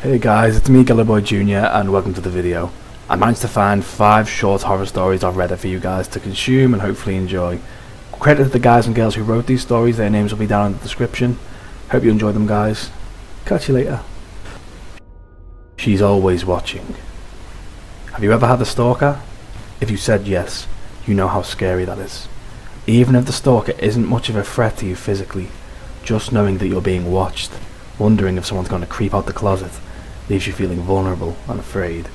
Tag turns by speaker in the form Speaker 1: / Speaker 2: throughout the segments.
Speaker 1: Hey guys, it's me, Boy Jr., and welcome to the video. I managed to find 5 short horror stories off Reddit for you guys to consume and hopefully enjoy. Credit to the guys and girls who wrote these stories, their names will be down in the description. Hope you enjoy them, guys. Catch you later. She's always watching. Have you ever had a stalker? If you said yes, you know how scary that is. Even if the stalker isn't much of a threat to you physically, just knowing that you're being watched, wondering if someone's going to creep out the closet, leaves you feeling vulnerable and afraid.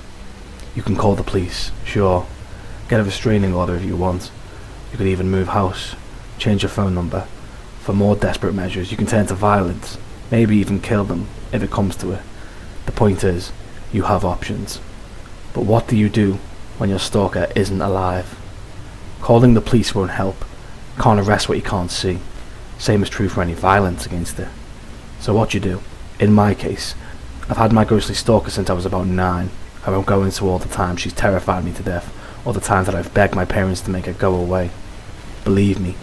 Speaker 1: You can call the police, sure, get a restraining order if you want. You could even move house, change your phone number. For more desperate measures, you can turn to violence, maybe even kill them if it comes to it. The point is, you have options. But what do you do when your stalker isn't alive? Calling the police won't help. Can't arrest what you can't see. Same is true for any violence against it. So what you do? In my case, I've had my ghostly stalker since I was about 9. I won't go into all the times she's terrified me to death, or the times that I've begged my parents to make her go away. Believe me,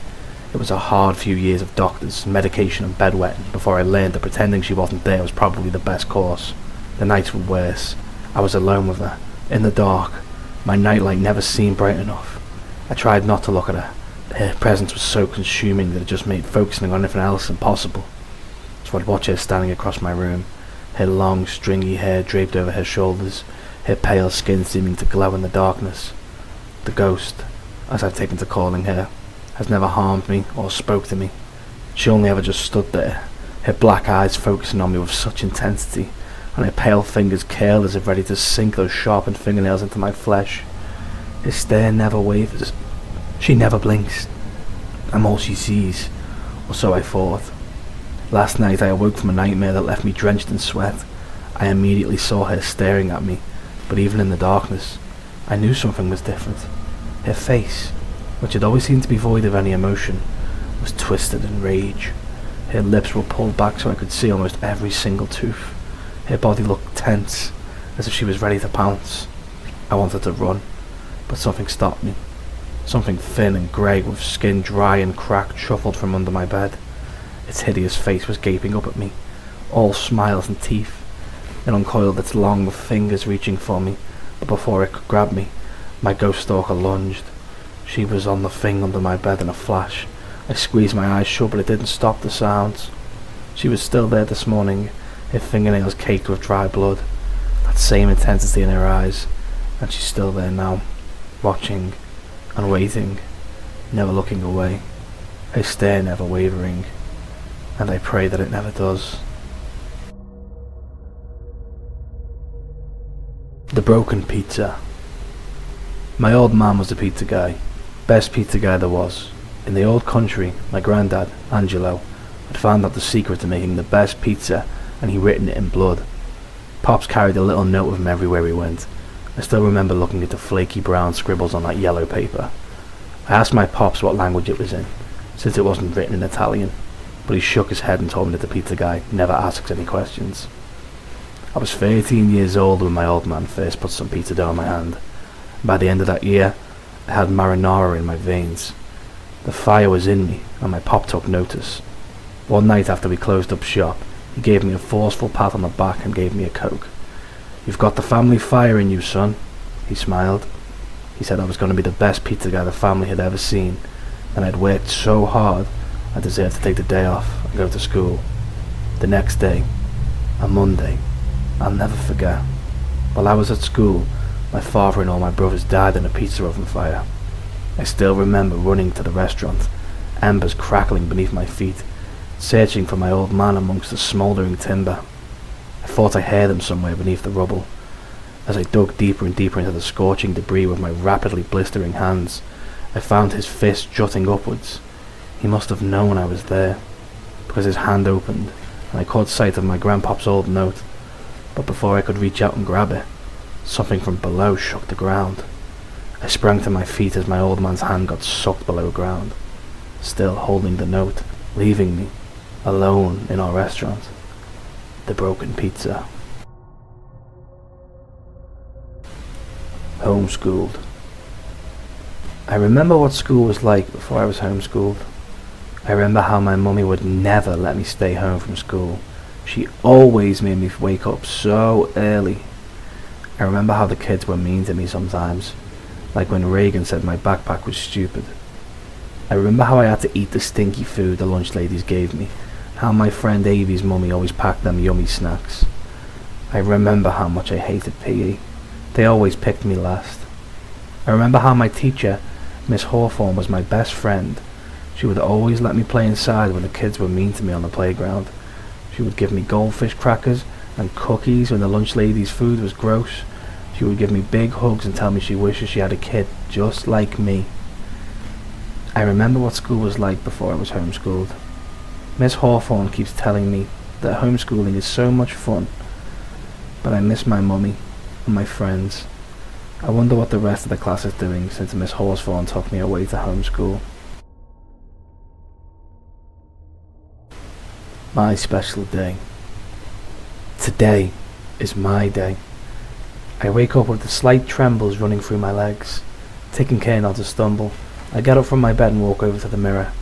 Speaker 1: it was a hard few years of doctors, medication and bedwetting before I learned that pretending she wasn't there was probably the best course. The nights were worse. I was alone with her, in the dark. My nightlight never seemed bright enough. I tried not to look at her. Her presence was so consuming that it just made focusing on anything else impossible. So I'd watch her standing across my room, her long stringy hair draped over her shoulders, her pale skin seeming to glow in the darkness. The ghost, as I've taken to calling her, has never harmed me or spoke to me. She only ever just stood there, her black eyes focusing on me with such intensity, and her pale fingers curled as if ready to sink those sharpened fingernails into my flesh. Her stare never wavers. She never blinks. I'm all she sees, or so I thought. Last night I awoke from a nightmare that left me drenched in sweat. I immediately saw her staring at me, but even in the darkness, I knew something was different. Her face, which had always seemed to be void of any emotion, was twisted in rage. Her lips were pulled back so I could see almost every single tooth. Her body looked tense, as if she was ready to pounce. I wanted to run, but something stopped me. Something thin and grey with skin dry and cracked shuffled from under my bed. Its hideous face was gaping up at me, all smiles and teeth. It uncoiled its long fingers reaching for me, but before it could grab me, my ghost stalker lunged. She was on the thing under my bed in a flash. I squeezed my eyes shut, but it didn't stop the sounds. She was still there this morning, her fingernails caked with dry blood, that same intensity in her eyes, and she's still there now, watching and waiting, never looking away, her stare never wavering, and I pray that it never does. The broken pizza. My old man was a pizza guy, best pizza guy there was. In the old country, my granddad, Angelo, had found out the secret to making the best pizza, and he'd written it in blood. Pops carried a little note with him everywhere he went. I still remember looking at the flaky brown scribbles on that yellow paper. I asked my pops what language it was in, since it wasn't written in Italian, but he shook his head and told me that the pizza guy never asks any questions. I was 13 years old when my old man first put some pizza dough in my hand. By the end of that year, I had marinara in my veins. The fire was in me, and my pop took notice. One night after we closed up shop, he gave me a forceful pat on the back and gave me a Coke. "You've got the family fire in you, son," he smiled. He said I was going to be the best pizza guy the family had ever seen, and I'd worked so hard I deserved to take the day off and go to school. The next day, a Monday, I'll never forget. While I was at school, my father and all my brothers died in a pizza oven fire. I still remember running to the restaurant, embers crackling beneath my feet, searching for my old man amongst the smouldering timber. I thought I heard him somewhere beneath the rubble. As I dug deeper and deeper into the scorching debris with my rapidly blistering hands, I found his fist jutting upwards. He must have known I was there, because his hand opened, and I caught sight of my grandpop's old note. But before I could reach out and grab it, something from below shook the ground. I sprang to my feet as my old man's hand got sucked below ground, still holding the note, leaving me, alone in our restaurant. The broken pizza. Homeschooled. I remember what school was like before I was homeschooled. I remember how my mummy would never let me stay home from school, She always made me wake up so early. I remember how the kids were mean to me sometimes, like when Reagan said my backpack was stupid. I remember how I had to eat the stinky food the lunch ladies gave me, how my friend Avy's mummy always packed them yummy snacks. I remember how much I hated PE. They always picked me last. I remember how my teacher, Miss Hawthorne, was my best friend. She would always let me play inside when the kids were mean to me on the playground. She would give me goldfish crackers and cookies when the lunch lady's food was gross. She would give me big hugs and tell me she wishes she had a kid just like me. I remember what school was like before I was homeschooled. Miss Hawthorne keeps telling me that homeschooling is so much fun, but I miss my mummy and my friends. I wonder what the rest of the class is doing since Miss Hawthorne took me away to homeschool. My special day. Today is my day. I wake up with the slight trembles running through my legs, taking care not to stumble. I get up from my bed and walk over to the mirror.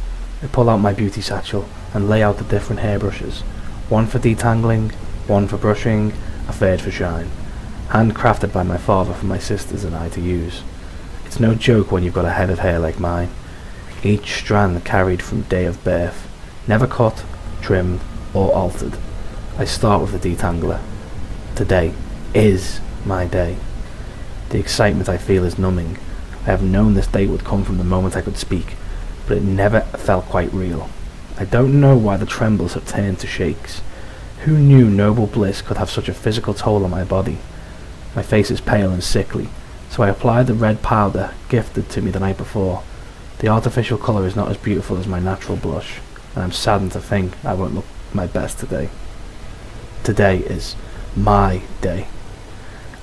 Speaker 1: I pull out my beauty satchel and lay out the different hairbrushes. One for detangling, one for brushing, a third for shine. Handcrafted by my father for my sisters and I to use. It's no joke when you've got a head of hair like mine. Each strand carried from day of birth, never cut, trimmed, or altered. I start with the detangler. Today is my day. The excitement I feel is numbing. I have known this day would come from the moment I could speak, but it never felt quite real. I don't know why the trembles have turned to shakes. Who knew noble bliss could have such a physical toll on my body? My face is pale and sickly, so I apply the red powder gifted to me the night before. The artificial colour is not as beautiful as my natural blush, and I'm saddened to think I won't look my best today. Today is my day.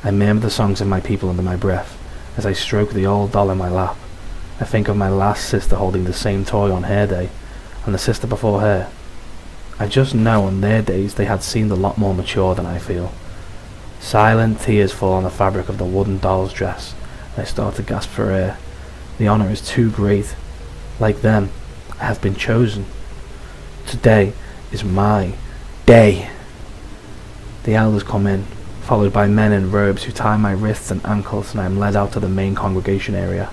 Speaker 1: I murmur the songs of my people under my breath as I stroke the old doll in my lap. I think of my last sister holding the same toy on her day, and the sister before her. I just know on their days they had seemed a lot more mature than I feel. Silent tears fall on the fabric of the wooden doll's dress, and I start to gasp for air. The honour is too great. Like them, I have been chosen. Today is my day. The elders come in, followed by men in robes who tie my wrists and ankles, and I am led out to the main congregation area.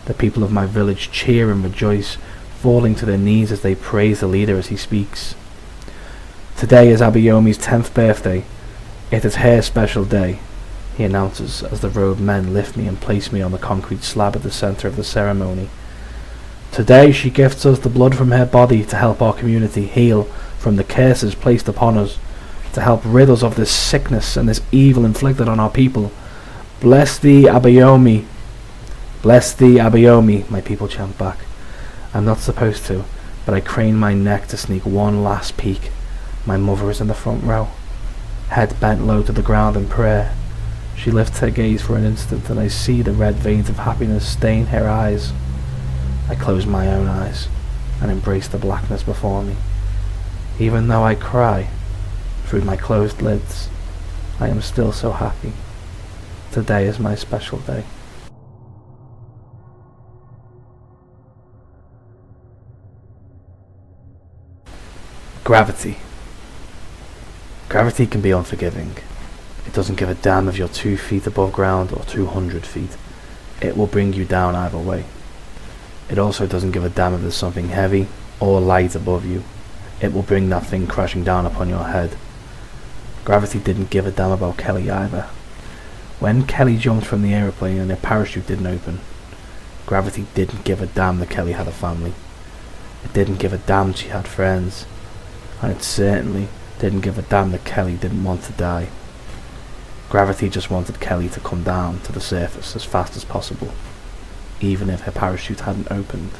Speaker 1: The people of my village cheer and rejoice, falling to their knees as they praise the leader as he speaks. Today is Abayomi's 10th birthday. It is her special day, he announces as the robed men lift me and place me on the concrete slab at the centre of the ceremony. Today she gifts us the blood from her body to help our community heal from the curses placed upon us, to help rid us of this sickness and this evil inflicted on our people. Bless thee, Abayomi. Bless thee, Abayomi, my people chant back. I'm not supposed to, but I crane my neck to sneak one last peek. My mother is in the front row, head bent low to the ground in prayer. She lifts her gaze for an instant, and I see the red veins of happiness stain her eyes. I close my own eyes and embrace the blackness before me. Even though I cry through my closed lids, I am still so happy. Today is my special day. Gravity. Gravity can be unforgiving. It doesn't give a damn if you're 2 feet above ground or 200 feet. It will bring you down either way. It also doesn't give a damn if there's something heavy or light above you. It will bring that thing crashing down upon your head. Gravity didn't give a damn about Kelly either. When Kelly jumped from the aeroplane and her parachute didn't open, gravity didn't give a damn that Kelly had a family. It didn't give a damn she had friends. And it certainly didn't give a damn that Kelly didn't want to die. Gravity just wanted Kelly to come down to the surface as fast as possible, even if her parachute hadn't opened.